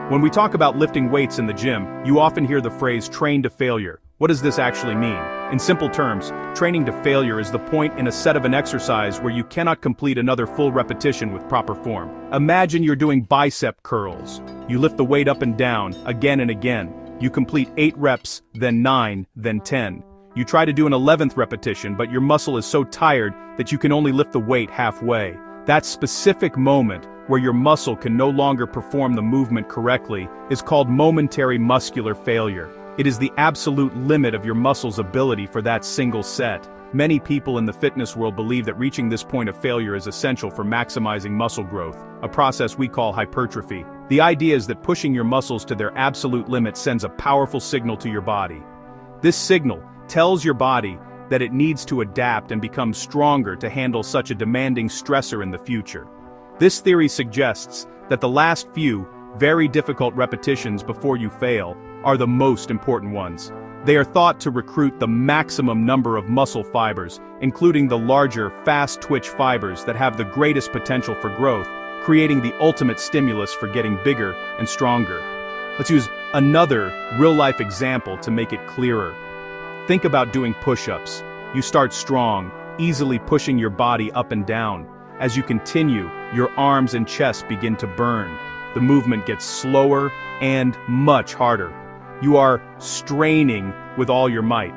When we talk about lifting weights in the gym, you often hear the phrase train to failure. What does this actually mean? In simple terms, training to failure is the point in a set of an exercise where you cannot complete another full repetition with proper form. Imagine you're doing bicep curls. You lift the weight up and down, again and again. You complete 8 reps, then 9, then 10. You try to do an 11th repetition, but your muscle is so tired that you can only lift the weight halfway. That specific moment, where your muscle can no longer perform the movement correctly, is called momentary muscular failure. It is the absolute limit of your muscle's ability for that single set. Many people in the fitness world believe that reaching this point of failure is essential for maximizing muscle growth, a process we call hypertrophy. The idea is that pushing your muscles to their absolute limit sends a powerful signal to your body. This signal tells your body that it needs to adapt and become stronger to handle such a demanding stressor in the future. This theory suggests that the last few, very difficult repetitions before you fail are the most important ones. They are thought to recruit the maximum number of muscle fibers, including the larger, fast-twitch fibers that have the greatest potential for growth, creating the ultimate stimulus for getting bigger and stronger. Let's use another real-life example to make it clearer. Think about doing push-ups. You start strong, easily pushing your body up and down. As you continue, your arms and chest begin to burn. The movement gets slower and much harder. You are straining with all your might.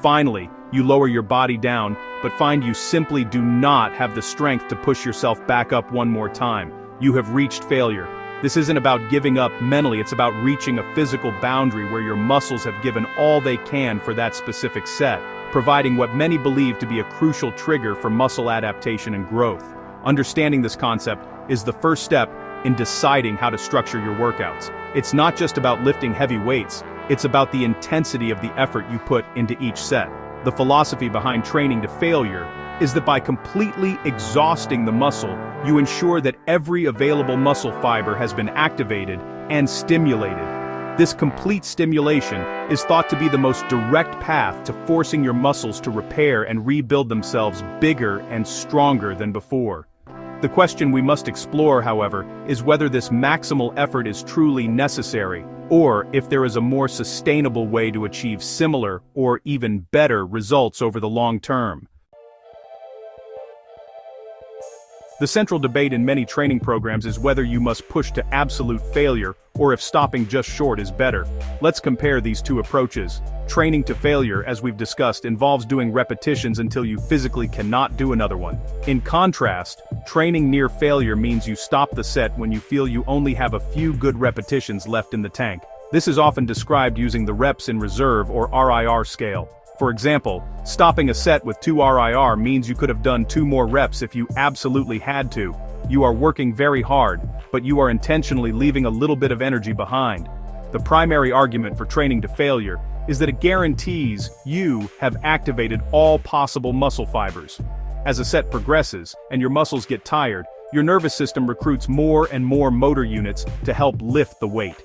Finally, you lower your body down, but find you simply do not have the strength to push yourself back up one more time. You have reached failure. This isn't about giving up mentally, it's about reaching a physical boundary where your muscles have given all they can for that specific set, providing what many believe to be a crucial trigger for muscle adaptation and growth. Understanding this concept is the first step in deciding how to structure your workouts. It's not just about lifting heavy weights, it's about the intensity of the effort you put into each set. The philosophy behind training to failure is that by completely exhausting the muscle, you ensure that every available muscle fiber has been activated and stimulated. This complete stimulation is thought to be the most direct path to forcing your muscles to repair and rebuild themselves bigger and stronger than before. The question we must explore, however, is whether this maximal effort is truly necessary, or if there is a more sustainable way to achieve similar or even better results over the long term. The central debate in many training programs is whether you must push to absolute failure or if stopping just short is better. Let's compare these two approaches. Training to failure, as we've discussed, involves doing repetitions until you physically cannot do another one. In contrast, training near failure means you stop the set when you feel you only have a few good repetitions left in the tank. This is often described using the reps in reserve or RIR scale. For example, stopping a set with 2 RIR means you could have done 2 more reps if you absolutely had to. You are working very hard, but you are intentionally leaving a little bit of energy behind. The primary argument for training to failure is that it guarantees you have activated all possible muscle fibers. As a set progresses, and your muscles get tired, your nervous system recruits more and more motor units to help lift the weight.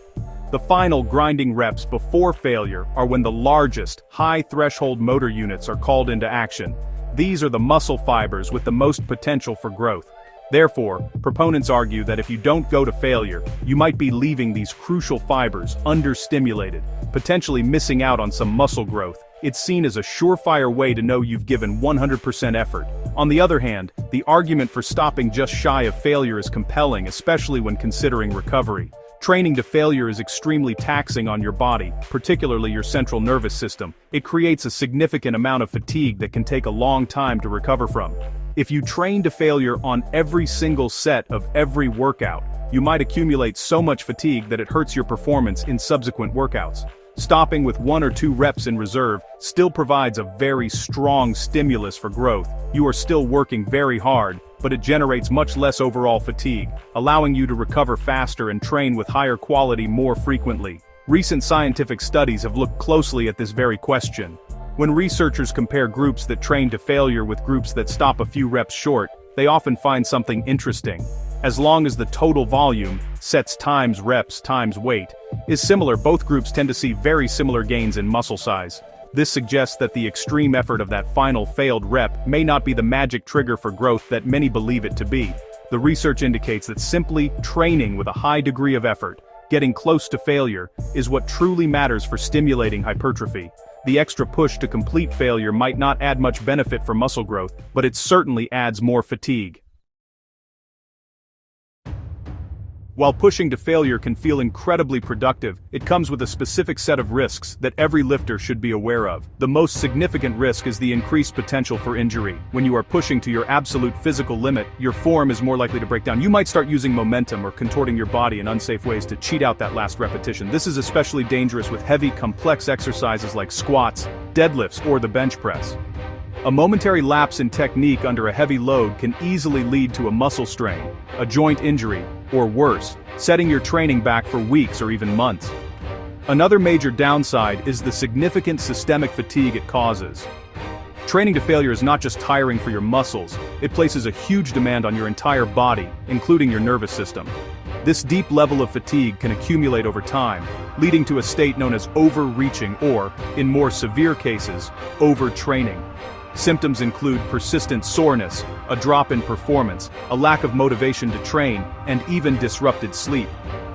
The final grinding reps before failure are when the largest, high-threshold motor units are called into action. These are the muscle fibers with the most potential for growth. Therefore, proponents argue that if you don't go to failure, you might be leaving these crucial fibers understimulated, potentially missing out on some muscle growth. It's seen as a surefire way to know you've given 100% effort. On the other hand, the argument for stopping just shy of failure is compelling, especially when considering recovery. Training to failure is extremely taxing on your body, particularly your central nervous system. It creates a significant amount of fatigue that can take a long time to recover from. If you train to failure on every single set of every workout, you might accumulate so much fatigue that it hurts your performance in subsequent workouts. Stopping with 1 or 2 reps in reserve still provides a very strong stimulus for growth. You are still working very hard, but it generates much less overall fatigue, allowing you to recover faster and train with higher quality more frequently. Recent scientific studies have looked closely at this very question. When researchers compare groups that train to failure with groups that stop a few reps short, they often find something interesting. As long as the total volume, sets times reps times weight, is similar, both groups tend to see very similar gains in muscle size. This suggests that the extreme effort of that final failed rep may not be the magic trigger for growth that many believe it to be. The research indicates that simply training with a high degree of effort, getting close to failure, is what truly matters for stimulating hypertrophy. The extra push to complete failure might not add much benefit for muscle growth, but it certainly adds more fatigue. While pushing to failure can feel incredibly productive, it comes with a specific set of risks that every lifter should be aware of. The most significant risk is the increased potential for injury. When you are pushing to your absolute physical limit, your form is more likely to break down. You might start using momentum or contorting your body in unsafe ways to cheat out that last repetition. This is especially dangerous with heavy, complex exercises like squats, deadlifts, or the bench press. A momentary lapse in technique under a heavy load can easily lead to a muscle strain, a joint injury, or worse, setting your training back for weeks or even months. Another major downside is the significant systemic fatigue it causes. Training to failure is not just tiring for your muscles, it places a huge demand on your entire body, including your nervous system. This deep level of fatigue can accumulate over time, leading to a state known as overreaching or, in more severe cases, overtraining. Symptoms include persistent soreness, a drop in performance, a lack of motivation to train, and even disrupted sleep.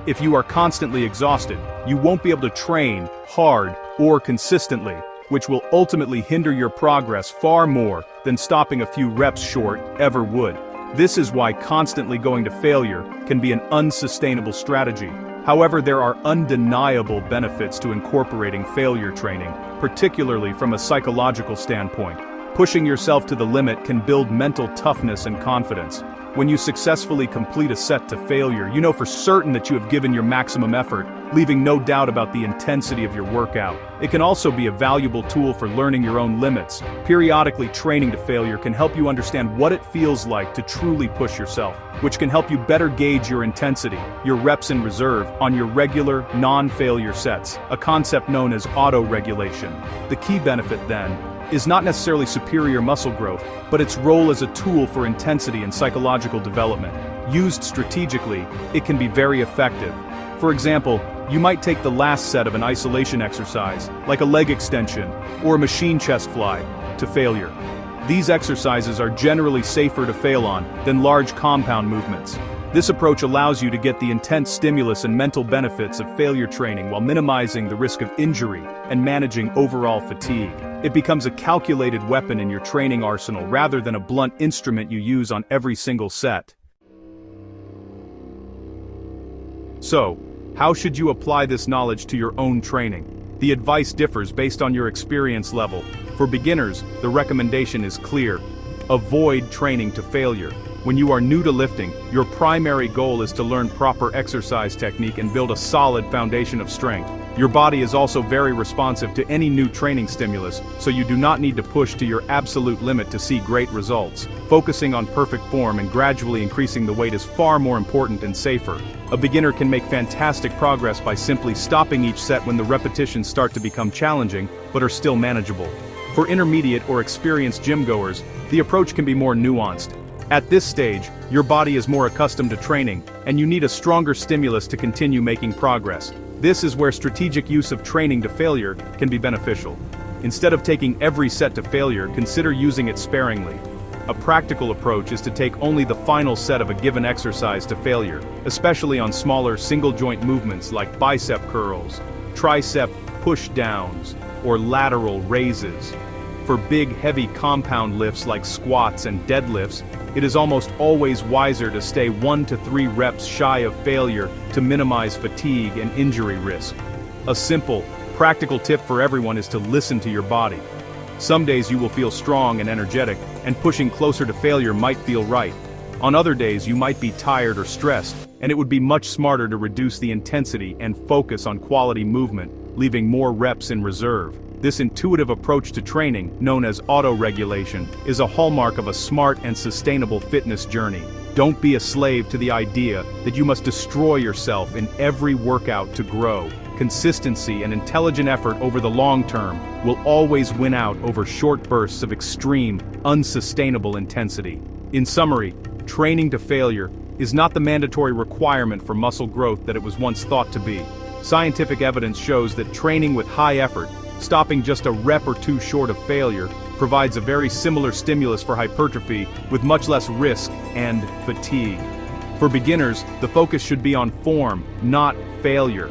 If you are constantly exhausted, you won't be able to train hard or consistently, which will ultimately hinder your progress far more than stopping a few reps short ever would. This is why constantly going to failure can be an unsustainable strategy. However, there are undeniable benefits to incorporating failure training, particularly from a psychological standpoint. Pushing yourself to the limit can build mental toughness and confidence. When you successfully complete a set to failure, you know for certain that you have given your maximum effort, leaving no doubt about the intensity of your workout. It can also be a valuable tool for learning your own limits. Periodically training to failure can help you understand what it feels like to truly push yourself, which can help you better gauge your intensity, your reps in reserve, on your regular, non-failure sets, a concept known as auto-regulation. The key benefit, then, is not necessarily superior muscle growth, but its role as a tool for intensity and psychological development. Used strategically, it can be very effective. For example, you might take the last set of an isolation exercise, like a leg extension or a machine chest fly, to failure. These exercises are generally safer to fail on than large compound movements. This approach allows you to get the intense stimulus and mental benefits of failure training while minimizing the risk of injury and managing overall fatigue. It becomes a calculated weapon in your training arsenal rather than a blunt instrument you use on every single set. So, how should you apply this knowledge to your own training? The advice differs based on your experience level. For beginners, the recommendation is clear: avoid training to failure. When you are new to lifting, your primary goal is to learn proper exercise technique and build a solid foundation of strength. Your body is also very responsive to any new training stimulus, so you do not need to push to your absolute limit to see great results. Focusing on perfect form and gradually increasing the weight is far more important and safer. A beginner can make fantastic progress by simply stopping each set when the repetitions start to become challenging, but are still manageable. For intermediate or experienced gym goers, the approach can be more nuanced. At this stage, your body is more accustomed to training, and you need a stronger stimulus to continue making progress. This is where strategic use of training to failure can be beneficial. Instead of taking every set to failure, consider using it sparingly. A practical approach is to take only the final set of a given exercise to failure, especially on smaller single-joint movements like bicep curls, tricep push-downs, or lateral raises. For big, heavy compound lifts like squats and deadlifts, it is almost always wiser to stay 1 to 3 reps shy of failure to minimize fatigue and injury risk. A simple, practical tip for everyone is to listen to your body. Some days you will feel strong and energetic, and pushing closer to failure might feel right. On other days you might be tired or stressed, and it would be much smarter to reduce the intensity and focus on quality movement, leaving more reps in reserve. This intuitive approach to training, known as auto-regulation, is a hallmark of a smart and sustainable fitness journey. Don't be a slave to the idea that you must destroy yourself in every workout to grow. Consistency and intelligent effort over the long term will always win out over short bursts of extreme, unsustainable intensity. In summary, training to failure is not the mandatory requirement for muscle growth that it was once thought to be. Scientific evidence shows that training with high effort, stopping just a rep or two short of failure, provides a very similar stimulus for hypertrophy with much less risk and fatigue. For beginners, the focus should be on form, not failure.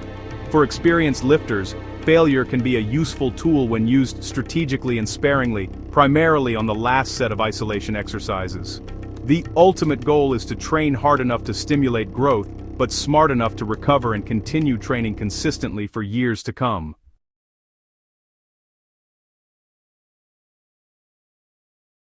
For experienced lifters, failure can be a useful tool when used strategically and sparingly, primarily on the last set of isolation exercises. The ultimate goal is to train hard enough to stimulate growth, but smart enough to recover and continue training consistently for years to come.